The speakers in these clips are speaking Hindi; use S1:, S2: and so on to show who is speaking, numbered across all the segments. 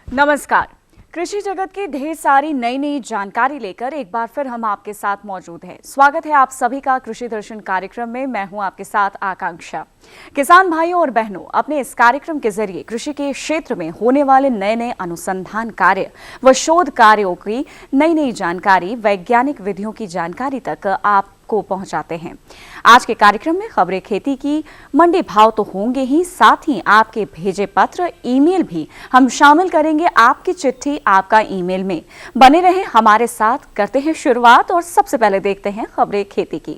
S1: नमस्कार। कृषि जगत की ढेर सारी नई नई जानकारी लेकर एक बार फिर हम आपके साथ मौजूद हैं। स्वागत है आप सभी का कृषि दर्शन कार्यक्रम में। मैं हूं आपके साथ आकांक्षा। किसान भाइयों और बहनों, अपने इस कार्यक्रम के जरिए कृषि के क्षेत्र में होने वाले नए नए अनुसंधान कार्य व शोध कार्यों की नई नई जानकारी, वैज्ञानिक विधियों की जानकारी तक आपको पहुंचाते हैं। आज के कार्यक्रम में खबरें खेती की, मंडी भाव तो होंगे ही, साथ ही आपके भेजे पत्र, ईमेल भी हम शामिल करेंगे आपकी चिट्ठी, आपका ईमेल में। बने रहे हमारे साथ। करते हैं शुरुआत और सबसे पहले देखते हैं खबरें खेती की।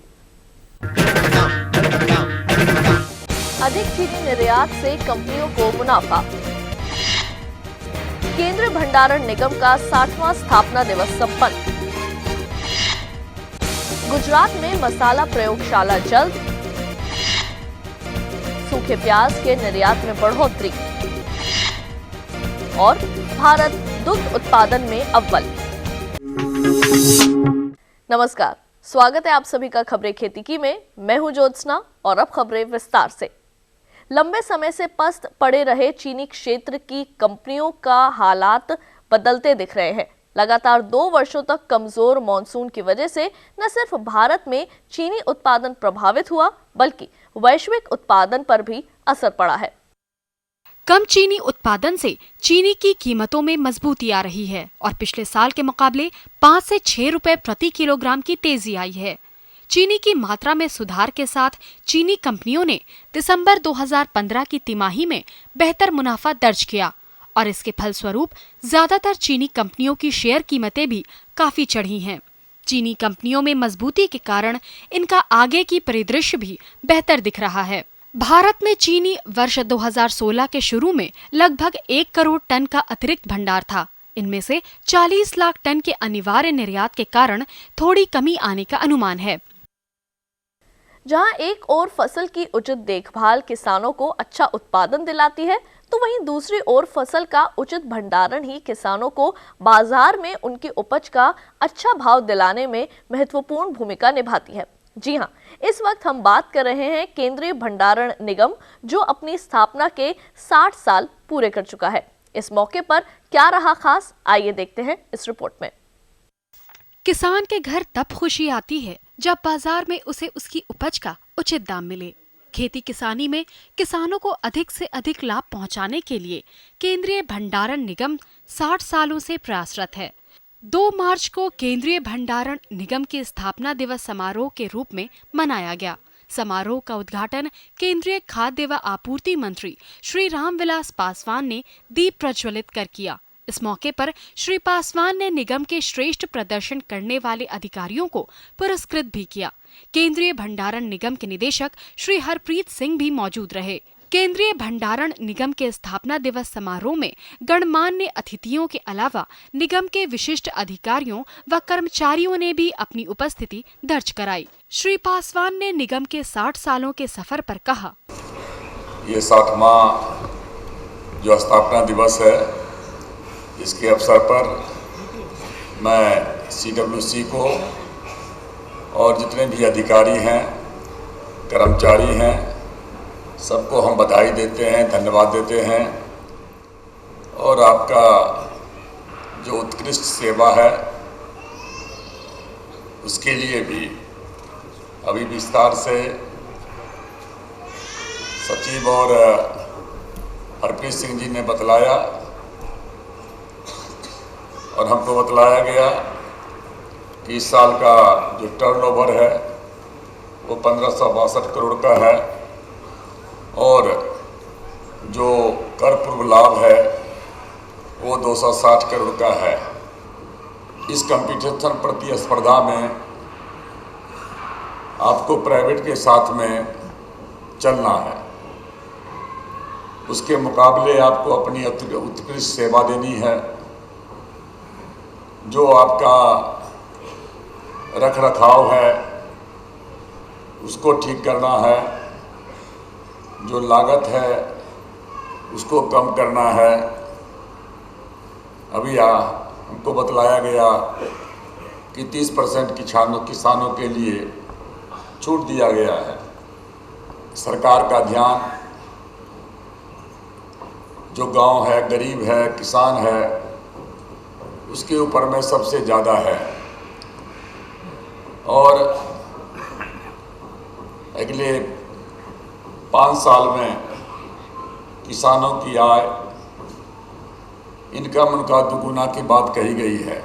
S2: अधिक चीनी निर्यात से कंपनियों को मुनाफा। केंद्रीय भंडारण निगम का 60वां स्थापना दिवस संपन्न। गुजरात में मसाला प्रयोगशाला जल्द। सूखे प्याज के निर्यात में बढ़ोतरी। और भारत दुग्ध उत्पादन में अव्वल। नमस्कार, स्वागत है आप सभी का खबरें खेती की में। मैं हूं ज्योत्सना और अब खबरें विस्तार से। लंबे समय से पस्त पड़े रहे चीनी क्षेत्र की कंपनियों का हालात बदलते दिख रहे हैं। लगातार 2 वर्षों तक कमजोर मॉनसून की वजह से न सिर्फ भारत में चीनी उत्पादन प्रभावित हुआ, बल्कि वैश्विक उत्पादन पर भी असर पड़ा है।
S3: कम चीनी उत्पादन से चीनी की कीमतों में मजबूती आ रही है और पिछले साल के मुकाबले 5 से 6 रुपए प्रति किलोग्राम की तेजी आई है। चीनी की मात्रा में सुधार के साथ चीनी कंपनियों ने दिसंबर 2015 की तिमाही में बेहतर मुनाफा दर्ज किया और इसके फलस्वरूप ज्यादातर चीनी कंपनियों की शेयर कीमतें भी काफी चढ़ी हैं। चीनी कंपनियों में मजबूती के कारण इनका आगे की परिदृश्य भी बेहतर दिख रहा है। भारत में चीनी वर्ष 2016 के शुरू में लगभग 1 करोड़ टन का अतिरिक्त भंडार था। इनमें से 40 लाख टन के अनिवार्य निर्यात के कारण थोड़ी कमी आने का अनुमान है।
S2: जहां एक ओर फसल की उचित देखभाल किसानों को अच्छा उत्पादन दिलाती है, तो वहीं दूसरी ओर फसल का उचित भंडारण ही किसानों को बाजार में उनकी उपज का अच्छा भाव दिलाने में महत्वपूर्ण भूमिका निभाती है। जी हां, इस वक्त हम बात कर रहे हैं केंद्रीय भंडारण निगम, जो अपनी स्थापना के 60 साल पूरे कर चुका है। इस मौके पर क्या रहा खास, आइए देखते हैं इस रिपोर्ट में।
S3: किसान के घर तब खुशी आती है जब बाजार में उसे उसकी उपज का उचित दाम मिले। खेती किसानी में किसानों को अधिक से अधिक लाभ पहुंचाने के लिए केंद्रीय भंडारण निगम 60 सालों से प्रयासरत है। 2 मार्च को केंद्रीय भंडारण निगम के स्थापना दिवस समारोह के रूप में मनाया गया। समारोह का उद्घाटन केंद्रीय खाद्य व आपूर्ति मंत्री श्री रामविलास पासवान ने दीप प्रज्वलित कर किया। इस मौके पर श्री पासवान ने निगम के श्रेष्ठ प्रदर्शन करने वाले अधिकारियों को पुरस्कृत भी किया। केंद्रीय भंडारण निगम के निदेशक श्री हरप्रीत सिंह भी मौजूद रहे। केंद्रीय भंडारण निगम के स्थापना दिवस समारोह में गणमान्य अतिथियों के अलावा निगम के विशिष्ट अधिकारियों व कर्मचारियों ने भी अपनी उपस्थिति दर्ज कराई। श्री पासवान ने निगम के 60 सालों के सफर पर कहा,
S4: ये 60वां जो स्थापना दिवस है, इसके अवसर पर मैं CWC को और जितने भी अधिकारी हैं, कर्मचारी हैं, सबको हम बधाई देते हैं, धन्यवाद देते हैं। और आपका जो उत्कृष्ट सेवा है उसके लिए भी अभी विस्तार से सचिव और हरप्रीत सिंह जी ने बतलाया और हमको बतलाया गया कि इस साल का जो टर्नओवर है वो 1562 करोड़ का है और जो कर पूर्व लाभ है वो 260 करोड़ का है। इस कंपटीशन प्रतिस्पर्धा में आपको प्राइवेट के साथ में चलना है। उसके मुकाबले आपको अपनी उत्कृष्ट सेवा देनी है। जो आपका रख रखाव है उसको ठीक करना है, जो लागत है उसको कम करना है। अभी हमको बतलाया गया कि 30% किसानों के लिए छूट दिया गया है। सरकार का ध्यान जो गांव है, गरीब है, किसान है, उसके ऊपर में सबसे ज़्यादा है। और अगले 5 साल में किसानों की आय, इनकम उनका दुगुना की बात कही गई है।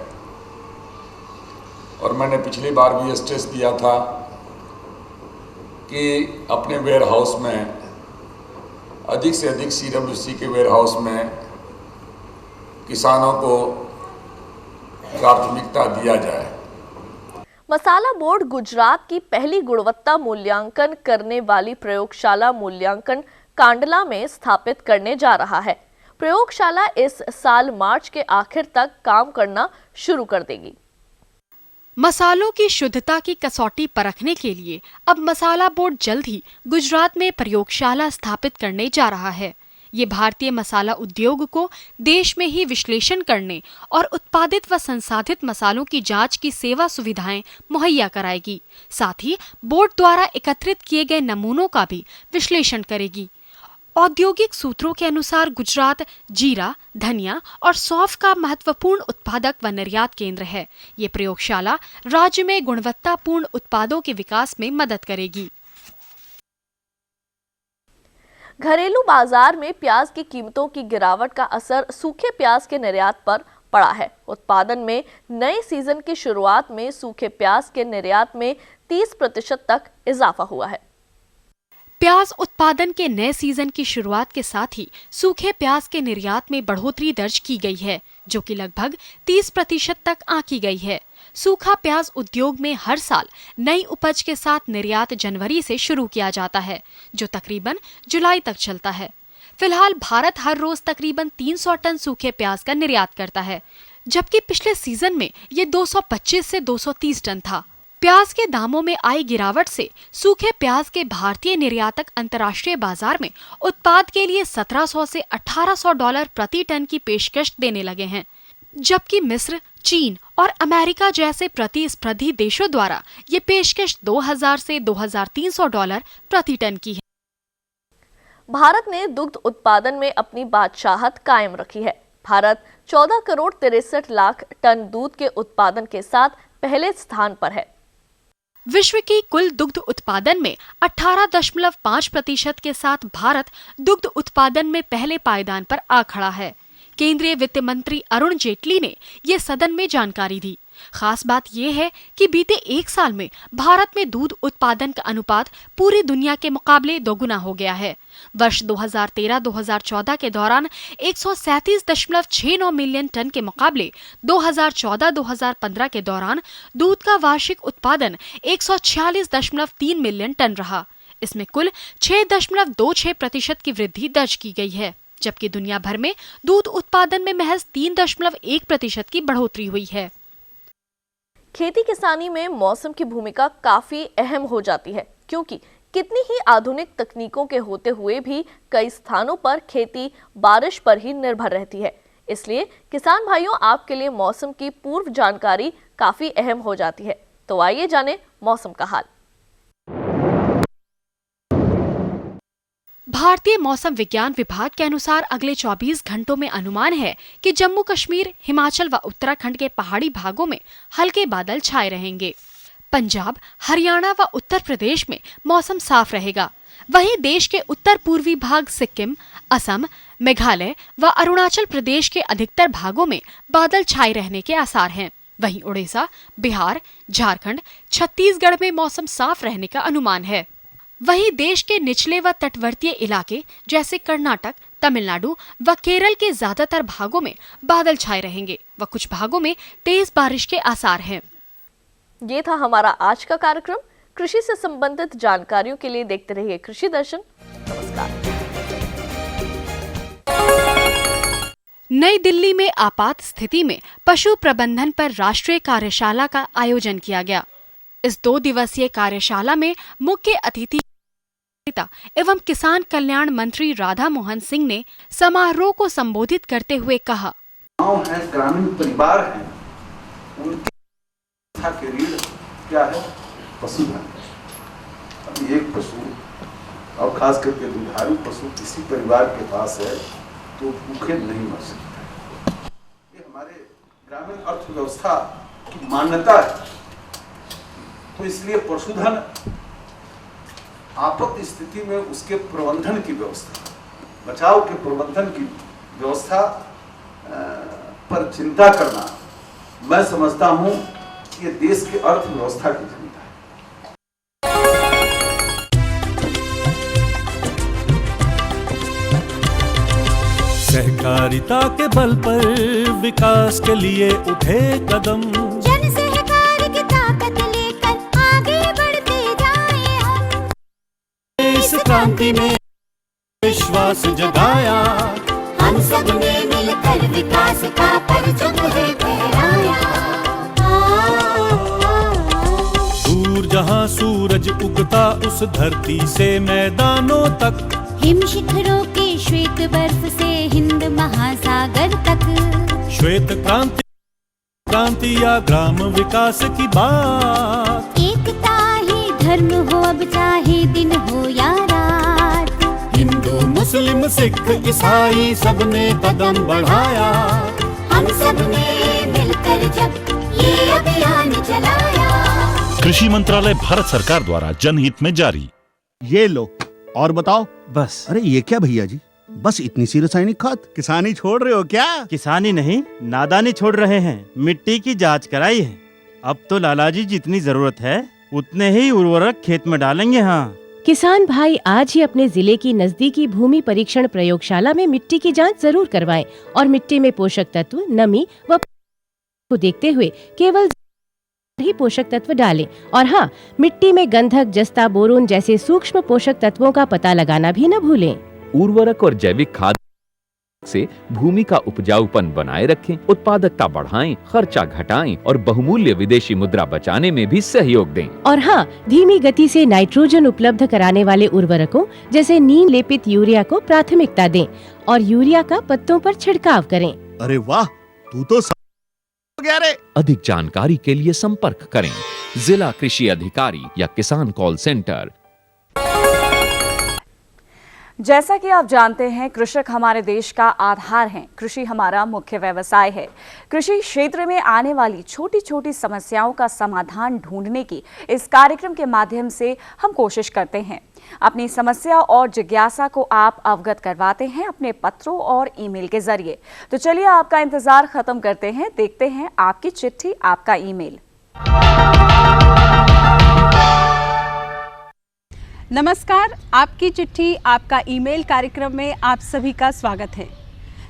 S4: और मैंने पिछली बार भी स्ट्रेस किया था कि अपने वेयर हाउस में अधिक से अधिक CWC के वेयर हाउस में किसानों को प्राथमिकता दिया जाए।
S2: मसाला बोर्ड गुजरात की पहली गुणवत्ता मूल्यांकन करने वाली प्रयोगशाला मूल्यांकन कांडला में स्थापित करने जा रहा है। प्रयोगशाला इस साल मार्च के आखिर तक काम करना शुरू कर देगी।
S3: मसालों की शुद्धता की कसौटी परखने के लिए अब मसाला बोर्ड जल्द ही गुजरात में प्रयोगशाला स्थापित करने जा रहा है। ये भारतीय मसाला उद्योग को देश में ही विश्लेषण करने और उत्पादित व संसाधित मसालों की जांच की सेवा सुविधाएं मुहैया कराएगी। साथ ही बोर्ड द्वारा एकत्रित किए गए नमूनों का भी विश्लेषण करेगी। औद्योगिक सूत्रों के अनुसार गुजरात जीरा, धनिया और सौंफ का महत्वपूर्ण उत्पादक व निर्यात केंद्र है। ये प्रयोगशाला राज्य में गुणवत्तापूर्ण उत्पादों के विकास में मदद करेगी।
S2: घरेलू बाजार में प्याज की कीमतों की गिरावट का असर सूखे प्याज के निर्यात पर पड़ा है। उत्पादन में नए सीजन की शुरुआत में सूखे प्याज के निर्यात में 30% तक इजाफा हुआ है।
S3: प्याज उत्पादन के नए सीजन की शुरुआत के साथ ही सूखे प्याज के निर्यात में बढ़ोतरी दर्ज की गई है, जो कि लगभग 30% तक आंकी गई है। सूखा प्याज उद्योग में हर साल नई उपज के साथ निर्यात जनवरी से शुरू किया जाता है, जो तकरीबन जुलाई तक चलता है। फिलहाल भारत हर रोज तकरीबन 300 टन सूखे प्याज का निर्यात करता है, जबकि पिछले सीजन में ये 225 से 230 टन था। प्याज के दामों में आई गिरावट से सूखे प्याज के भारतीय निर्यातक अंतर्राष्ट्रीय बाजार में उत्पाद के लिए 1700 से $1800 प्रति टन की पेशकश देने लगे हैं, जबकि मिस्र, चीन और अमेरिका जैसे प्रतिस्पर्धी देशों द्वारा ये पेशकश $2000 से $2300 प्रति टन की है।
S2: भारत ने दुग्ध उत्पादन में अपनी बादशाहत कायम रखी है। भारत 14 करोड़ 63 लाख टन दूध के उत्पादन के साथ पहले स्थान पर है।
S3: विश्व की कुल दुग्ध उत्पादन में 18.5% के साथ भारत दुग्ध उत्पादन में पहले पायदान पर आ खड़ा है। केंद्रीय वित्त मंत्री अरुण जेटली ने ये सदन में जानकारी दी। खास बात यह है कि बीते 1 साल में भारत में दूध उत्पादन का अनुपात पूरी दुनिया के मुकाबले दोगुना हो गया है। वर्ष 2013-2014 के दौरान 137.69 मिलियन टन के मुकाबले 2014-2015 के दौरान दूध का वार्षिक उत्पादन 146.3 मिलियन टन रहा। इसमें कुल 6.26% की वृद्धि दर्ज की गई है, जबकि दुनिया भर में दूध उत्पादन में महज 3.1% की बढ़ोतरी हुई है।
S2: खेती किसानी में मौसम की भूमिका काफी अहम हो जाती है, क्योंकि कितनी ही आधुनिक तकनीकों के होते हुए भी कई स्थानों पर खेती बारिश पर ही निर्भर रहती है। इसलिए किसान भाइयों, आपके लिए मौसम की पूर्व जानकारी काफी अहम हो जाती है। तो आइए जाने मौसम का हाल।
S3: भारतीय मौसम विज्ञान विभाग के अनुसार अगले 24 घंटों में अनुमान है कि जम्मू कश्मीर, हिमाचल व उत्तराखंड के पहाड़ी भागों में हल्के बादल छाए रहेंगे। पंजाब, हरियाणा व उत्तर प्रदेश में मौसम साफ रहेगा। वहीं देश के उत्तर पूर्वी भाग सिक्किम, असम, मेघालय व अरुणाचल प्रदेश के अधिकतर भागों में बादल छाए रहने के आसार हैं। वहीं उड़ीसा, बिहार, झारखंड, छत्तीसगढ़ में मौसम साफ रहने का अनुमान है। वहीं देश के निचले व तटवर्तीय इलाके जैसे कर्नाटक, तमिलनाडु व केरल के ज्यादातर भागों में बादल छाए रहेंगे व कुछ भागों में तेज बारिश के आसार हैं।
S2: ये था हमारा आज का कार्यक्रम। कृषि से संबंधित जानकारियों के लिए देखते रहिए कृषि दर्शन। नमस्कार।
S3: नई दिल्ली में आपात स्थिति में पशु प्रबंधन पर राष्ट्रीय कार्यशाला का आयोजन किया गया। इस 2 दिवसीय कार्यशाला में मुख्य अतिथि एवं किसान कल्याण मंत्री राधा मोहन सिंह ने समारोह को संबोधित करते हुए कहा,
S5: गांव है, ग्रामीण परिवार हैं, उनके के रीढ़ क्या है? पशुधन। अभी एक पशु और खास करके दुधारू पशु किसी परिवार के पास है तो भूखे नहीं मर सकते। ये हमारे ग्रामीण अर्थव्यवस्था की मान्यता है। तो इसलिए पशुधन आपात स्थिति में उसके प्रबंधन की व्यवस्था, बचाव के प्रबंधन की व्यवस्था पर चिंता करना, मैं समझता हूं कि ये देश की अर्थव्यवस्था की चिंता है।
S6: सहकारिता के बल पर विकास के लिए उठे कदम,
S7: जन सहकार की ताकत लेकर आगे बढ़ते जाएं हम।
S6: इस क्रांति में विश्वास जगाया,
S7: हम सब ने मिलकर विकास का परचम है फहराया।
S6: दूर जहां सूरज उगता उस धरती से मैदानों तक,
S7: हिम शिखरों के श्वेत बर्फ से हिंद महासागर तक,
S6: श्वेत क्रांति क्रांति या ग्राम विकास की बात।
S7: एकता ही धर्म हो अब चाहे दिन हो या रात,
S6: हिंदू मुस्लिम सिख ईसाई सबने कदम बढ़ाया,
S7: हम सब ने मिलकर जब ये अभियान चलाया।
S8: कृषि मंत्रालय भारत सरकार द्वारा जनहित में जारी।
S9: ये लो और बताओ।
S10: बस।
S9: अरे ये क्या भैया जी, बस इतनी सी रासायनिक खाद? किसानी छोड़ रहे हो क्या?
S10: किसानी नहीं, नादानी छोड़ रहे हैं। मिट्टी की जांच कराई है। अब तो लाला जी जितनी जरूरत है उतने ही उर्वरक खेत में डालेंगे। हाँ,
S11: किसान भाई आज ही अपने जिले की नजदीकी भूमि परीक्षण प्रयोगशाला में मिट्टी की जांच जरूर करवाएं और मिट्टी में पोषक तत्व, नमी व को देखते हुए केवल ही पोषक तत्व डालें। और हाँ, मिट्टी में गंधक, जस्ता, बोरोन जैसे सूक्ष्म पोषक तत्वों का पता लगाना भी न भूलें।
S12: उर्वरक और जैविक खाद से भूमि का उपजाऊपन बनाए रखें, उत्पादकता बढ़ाएं, खर्चा घटाएं और बहुमूल्य विदेशी मुद्रा बचाने में भी सहयोग दें।
S11: और हाँ, धीमी गति से नाइट्रोजन उपलब्ध कराने वाले उर्वरकों जैसे नीम लेपित यूरिया को प्राथमिकता दें और यूरिया का पत्तों पर छिड़काव करें।
S9: अरे वाह, तू तो
S12: अधिक जानकारी के लिए संपर्क करें जिला कृषि अधिकारी या किसान कॉल सेंटर।
S1: जैसा कि आप जानते हैं, कृषक हमारे देश का आधार हैं। कृषि हमारा मुख्य व्यवसाय है। कृषि क्षेत्र में आने वाली छोटी छोटी समस्याओं का समाधान ढूंढने की इस कार्यक्रम के माध्यम से हम कोशिश करते हैं। अपनी समस्या और जिज्ञासा को आप अवगत करवाते हैं अपने पत्रों और ईमेल के जरिए। तो चलिए आपका इंतजार खत्म करते हैं, देखते हैं आपकी चिट्ठी, आपका ईमेल।
S13: नमस्कार, आपकी चिट्ठी आपका ईमेल कार्यक्रम में आप सभी का स्वागत है।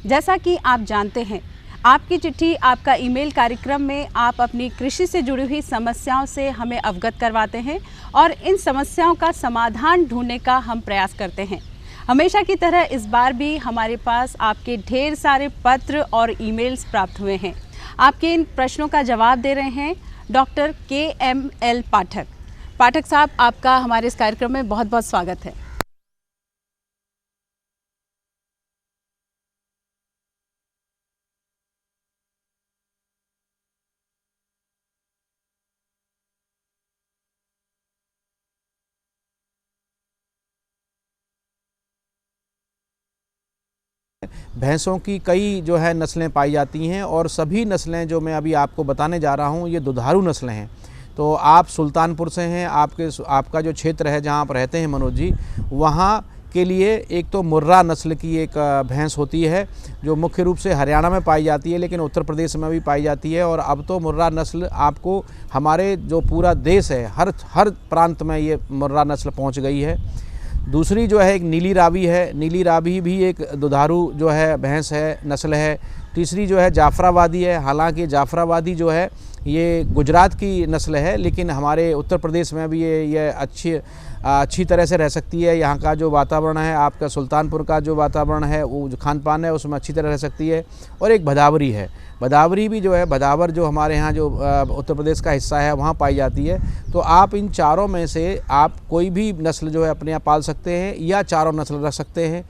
S13: जैसा कि आप जानते हैं, आपकी चिट्ठी आपका ईमेल कार्यक्रम में आप अपनी कृषि से जुड़ी हुई समस्याओं से हमें अवगत करवाते हैं और इन समस्याओं का समाधान ढूंढने का हम प्रयास करते हैं। हमेशा की तरह इस बार भी हमारे पास आपके ढेर सारे पत्र और ईमेल्स प्राप्त हुए हैं। आपके इन प्रश्नों का जवाब दे रहे हैं डॉक्टर KML पाठक। पाठक साहब, आपका हमारे इस कार्यक्रम में बहुत बहुत स्वागत है।
S14: भैंसों की कई जो है नस्लें पाई जाती हैं और सभी नस्लें जो मैं अभी आपको बताने जा रहा हूँ ये दुधारू नस्लें हैं। तो आप सुल्तानपुर से हैं, आपका जो क्षेत्र है जहाँ आप रहते हैं मनोज जी, वहाँ के लिए एक तो मुर्रा नस्ल की एक भैंस होती है जो मुख्य रूप से हरियाणा में पाई जाती है, लेकिन उत्तर प्रदेश में भी पाई जाती है। और अब तो मुर्रा नस्ल आपको हमारे जो पूरा देश है हर प्रांत में ये मुर्रा नस्ल पहुँच गई है। दूसरी जो है एक नीली रावी है। नीली रावी भी एक दुधारू जो है भैंस है, नस्ल है। तीसरी जो है जाफराबादी है। हालांकि जाफराबादी जो है ये गुजरात की नस्ल है, लेकिन हमारे उत्तर प्रदेश में भी ये अच्छी तरह से रह सकती है। यहाँ का जो वातावरण है, आपका सुल्तानपुर का जो वातावरण है, वो जो खान पान है उसमें अच्छी तरह रह सकती है। और एक भदावरी है। भदावरी भी जो है, भदावर जो हमारे यहाँ जो उत्तर प्रदेश का हिस्सा है वहाँ पाई जाती है। तो आप इन चारों में से आप कोई भी नस्ल जो है अपने यहाँ पाल सकते हैं या चारों नस्ल रख सकते हैं।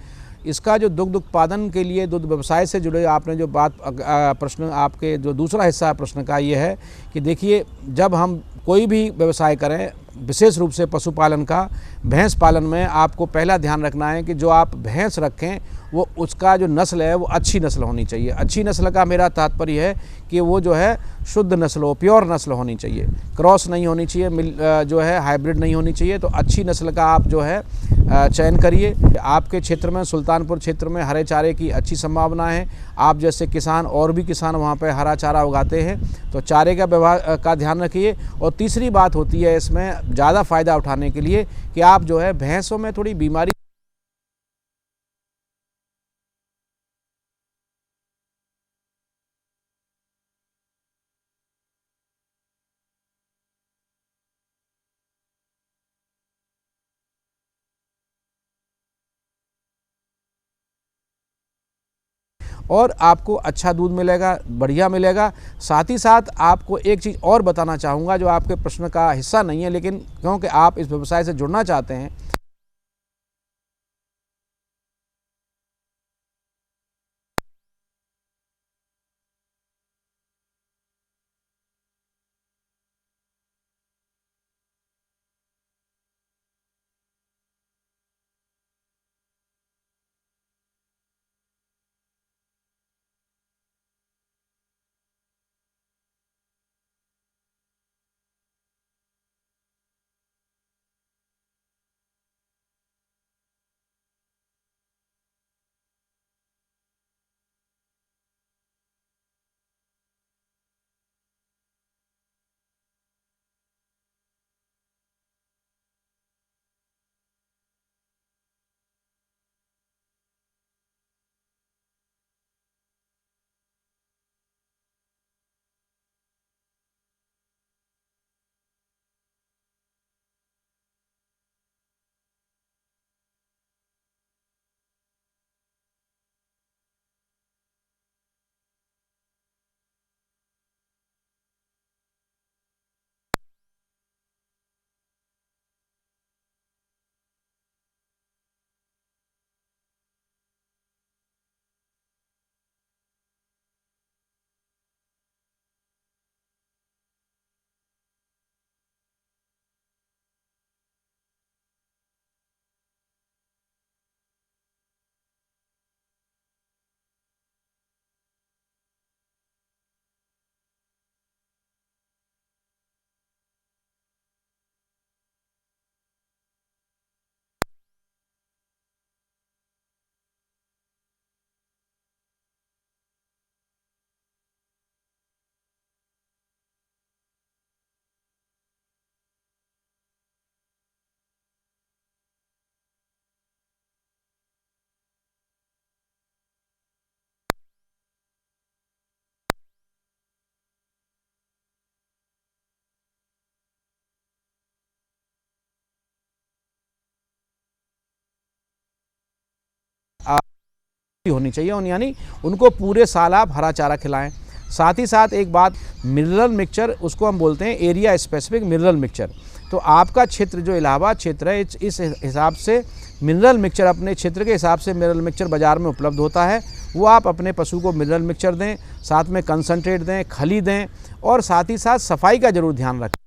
S14: इसका जो दुग्ध उत्पादन के लिए दुग्ध व्यवसाय से जुड़े आपने जो बात प्रश्न, आपके जो दूसरा हिस्सा है प्रश्न का ये है कि देखिए, जब हम कोई भी व्यवसाय करें, विशेष रूप से पशुपालन का, भैंस पालन में आपको पहला ध्यान रखना है कि जो आप भैंस रखें वो उसका जो नस्ल है वो अच्छी नस्ल होनी चाहिए। अच्छी नस्ल का मेरा तात्पर्य है कि वो जो है शुद्ध नस्ल हो, प्योर नस्ल होनी चाहिए, क्रॉस नहीं होनी चाहिए, जो है हाइब्रिड नहीं होनी चाहिए। तो अच्छी नस्ल का आप जो है चयन करिए। आपके क्षेत्र में, सुल्तानपुर क्षेत्र में हरे चारे की अच्छी संभावना है। आप जैसे किसान और भी किसान वहाँ पे हरा चारा उगाते हैं, तो चारे का व्यवहार का ध्यान रखिए। और तीसरी बात होती है इसमें ज़्यादा फ़ायदा उठाने के लिए कि आप जो है भैंसों में थोड़ी बीमारी और आपको अच्छा दूध मिलेगा, बढ़िया मिलेगा। साथ ही साथ आपको एक चीज़ और बताना चाहूँगा जो आपके प्रश्न का हिस्सा नहीं है, लेकिन क्योंकि आप इस व्यवसाय से जुड़ना चाहते हैं। होनी चाहिए, और यानी उनको पूरे साल आप हरा चारा खिलाएं। साथ ही साथ एक बात, मिनरल मिक्सचर, उसको हम बोलते हैं एरिया स्पेसिफिक मिनरल मिक्सचर। तो आपका क्षेत्र जो इलाहाबाद क्षेत्र है, इस हिसाब से मिनरल मिक्सचर, अपने क्षेत्र के हिसाब से मिनरल मिक्सचर बाज़ार में उपलब्ध होता है। वो आप अपने पशु को मिनरल मिक्सचर दें, साथ में कंसनट्रेट दें, खली दें, और साथ ही साथ सफाई का जरूर ध्यान रखें।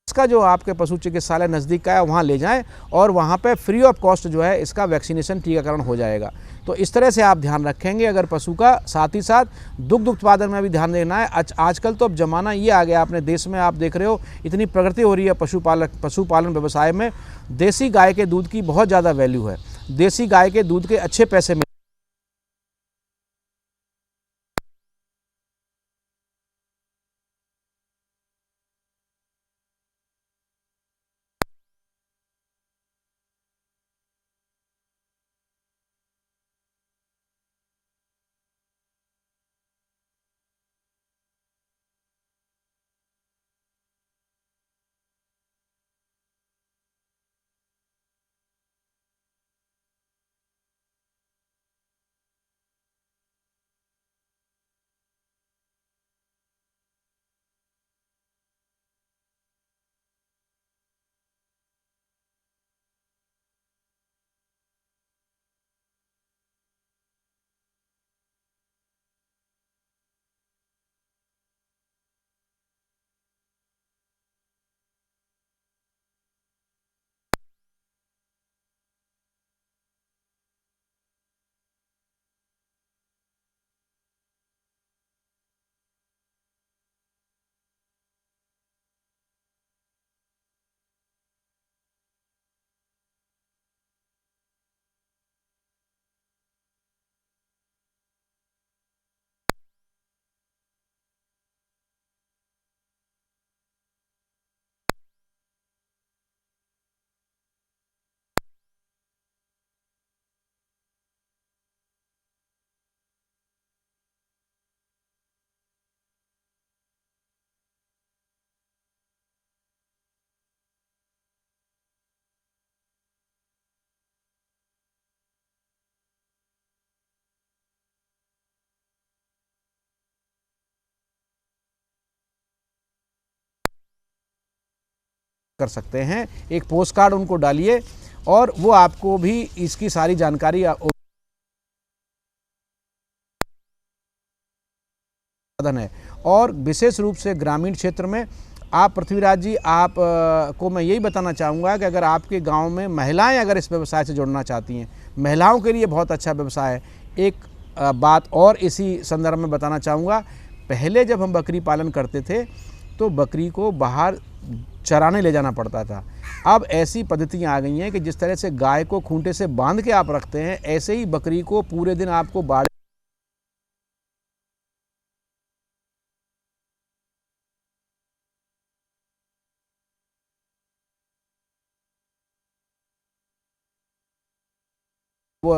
S14: इसका जो आपके पशु चिकित्सालय नज़दीक का है वहाँ ले जाएं, और वहाँ पे फ्री ऑफ कॉस्ट जो है इसका वैक्सीनेशन, टीकाकरण हो जाएगा। तो इस तरह से आप ध्यान रखेंगे अगर पशु का। साथ ही साथ दुग्ध उत्पादन में भी ध्यान देना है। आजकल तो अब ज़माना ये आ गया, अपने देश में आप देख रहे हो इतनी प्रगति हो रही है पशुपालन व्यवसाय में। देसी गाय के दूध की बहुत ज़्यादा वैल्यू है। देसी गाय के दूध के अच्छे पैसे कर सकते हैं। एक पोस्ट कार्ड उनको डालिए और वो आपको भी इसकी सारी जानकारी है। और विशेष रूप से ग्रामीण क्षेत्र में आप पृथ्वीराज जी, आप को मैं यही बताना चाहूँगा कि अगर आपके गांव में महिलाएं अगर इस व्यवसाय से जुड़ना चाहती हैं, महिलाओं के लिए बहुत अच्छा व्यवसाय है। एक बात और इसी संदर्भ में बताना चाहूँगा, पहले जब हम बकरी पालन करते थे तो बकरी को बाहर चराने ले जाना पड़ता था। अब ऐसी पद्धतियाँ आ गई हैं कि जिस तरह से गाय को खूंटे से बांध के आप रखते हैं, ऐसे ही बकरी को पूरे दिन आपको बाड़े वो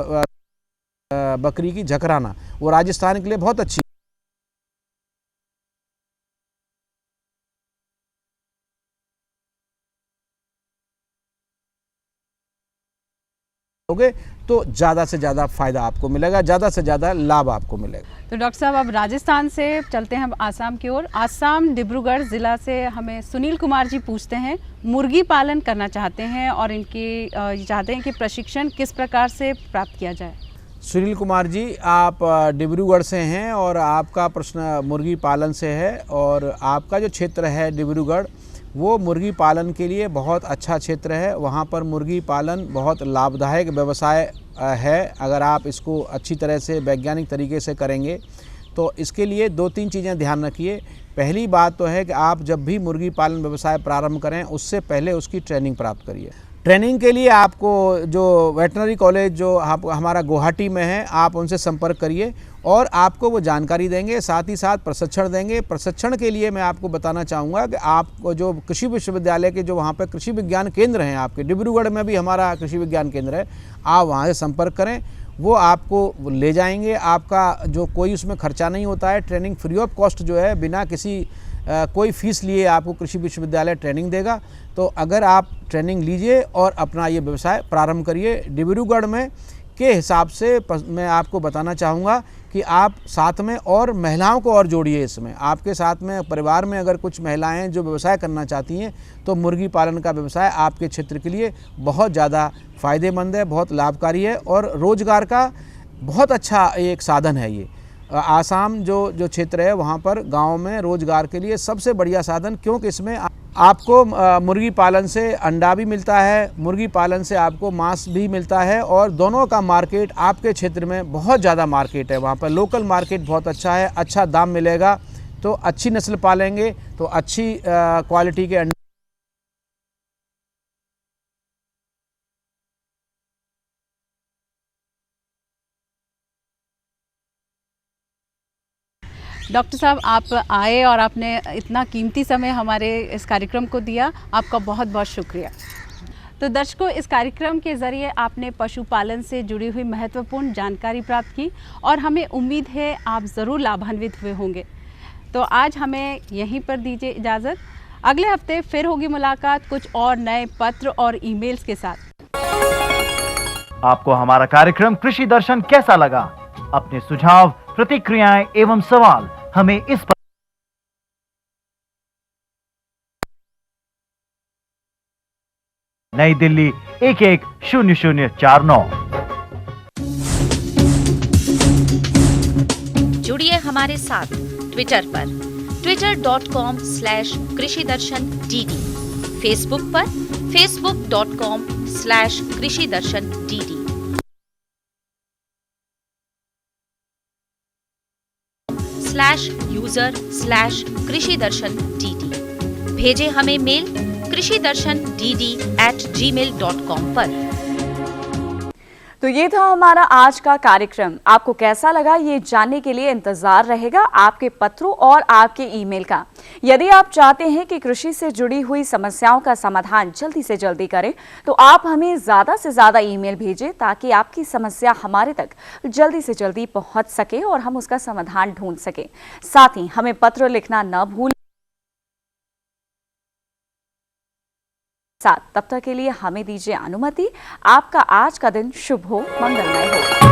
S14: बकरी की झकराना, वो राजस्थान के लिए बहुत अच्छी होगे तो ज़्यादा से ज़्यादा फायदा आपको मिलेगा, ज़्यादा से ज़्यादा लाभ आपको मिलेगा।
S13: तो डॉक्टर साहब, अब राजस्थान से चलते हैं हम आसाम की ओर। आसाम डिब्रूगढ़ ज़िला से हमें सुनील कुमार जी पूछते हैं, मुर्गी पालन करना चाहते हैं और इनकी चाहते हैं कि प्रशिक्षण किस प्रकार से प्राप्त किया जाए।
S14: सुनील कुमार जी, आप डिब्रूगढ़ से हैं और आपका प्रश्न मुर्गी पालन से है, और आपका जो क्षेत्र है डिब्रूगढ़, वो मुर्गी पालन के लिए बहुत अच्छा क्षेत्र है। वहाँ पर मुर्गी पालन बहुत लाभदायक व्यवसाय है। अगर आप इसको अच्छी तरह से वैज्ञानिक तरीके से करेंगे तो इसके लिए 2-3 चीज़ें ध्यान रखिए। पहली बात तो है कि आप जब भी मुर्गी पालन व्यवसाय प्रारंभ करें उससे पहले उसकी ट्रेनिंग प्राप्त करिए। ट्रेनिंग के लिए आपको जो वेटनरी कॉलेज जो हमारा गुवाहाटी में है, आप उनसे संपर्क करिए और आपको वो जानकारी देंगे, साथ ही साथ प्रशिक्षण देंगे। प्रशिक्षण के लिए मैं आपको बताना चाहूँगा कि आपको जो कृषि विश्वविद्यालय के जो वहाँ पर कृषि विज्ञान केंद्र हैं, आपके डिब्रूगढ़ में भी हमारा कृषि विज्ञान केंद्र है, आप वहाँ से संपर्क करें, वो आपको ले जाएंगे। आपका जो कोई उसमें खर्चा नहीं होता है। ट्रेनिंग फ्री ऑफ कॉस्ट जो है, बिना किसी कोई फीस लिए आपको कृषि विश्वविद्यालय ट्रेनिंग देगा। तो अगर आप ट्रेनिंग लीजिए और अपना ये व्यवसाय प्रारंभ करिए। डिब्रूगढ़ में के हिसाब से मैं आपको बताना चाहूँगा कि आप साथ में और महिलाओं को और जोड़िए इसमें। आपके साथ में परिवार में अगर कुछ महिलाएं जो व्यवसाय करना चाहती हैं तो मुर्गी पालन का व्यवसाय आपके क्षेत्र के लिए बहुत ज़्यादा फ़ायदेमंद है, बहुत लाभकारी है और रोज़गार का बहुत अच्छा एक साधन है। ये आसाम जो क्षेत्र है वहाँ पर गाँव में रोज़गार के लिए सबसे बढ़िया साधन, क्योंकि इसमें आपको मुर्गी पालन से अंडा भी मिलता है, मुर्गी पालन से आपको मांस भी मिलता है और दोनों का मार्केट आपके क्षेत्र में बहुत ज़्यादा मार्केट है। वहाँ पर लोकल मार्केट बहुत अच्छा है, अच्छा दाम मिलेगा। तो अच्छी नस्ल पालेंगे तो अच्छी क्वालिटी के अंडे।
S13: डॉक्टर साहब, आप आए और आपने इतना कीमती समय हमारे इस कार्यक्रम को दिया, आपका बहुत बहुत शुक्रिया। तो दर्शकों, इस कार्यक्रम के ज़रिए आपने पशुपालन से जुड़ी हुई महत्वपूर्ण जानकारी प्राप्त की और हमें उम्मीद है आप ज़रूर लाभान्वित हुए होंगे। तो आज हमें यहीं पर दीजिए इजाज़त। अगले हफ्ते फिर होगी मुलाकात कुछ और नए पत्र और ईमेल्स के साथ।
S15: आपको हमारा कार्यक्रम कृषि दर्शन कैसा लगा? अपने सुझाव, प्रतिक्रियाएं एवं सवाल हमें इस पर नई दिल्ली 110049।
S16: जुड़िए हमारे साथ ट्विटर पर twitter.com/कृषिदर्शन-dd, फेसबुक पर facebook.com/कृषिदर्शन-dd, /user/कृषिदर्शन-dd। भेजें हमें मेल कृषिदर्शन-dd@gmail.com पर।
S1: तो ये था हमारा आज का कार्यक्रम। आपको कैसा लगा ये जानने के लिए इंतजार रहेगा आपके पत्रों और आपके ईमेल का। यदि आप चाहते हैं कि कृषि से जुड़ी हुई समस्याओं का समाधान जल्दी से जल्दी करें तो आप हमें ज़्यादा से ज़्यादा ईमेल भेजें ताकि आपकी समस्या हमारे तक जल्दी से जल्दी पहुंच सके और हम उसका समाधान ढूंढ सकें। साथ ही हमें पत्र लिखना न भूलें। तब तक के लिए हमें दीजिए अनुमति। आपका आज का दिन शुभ हो, मंगलमय हो।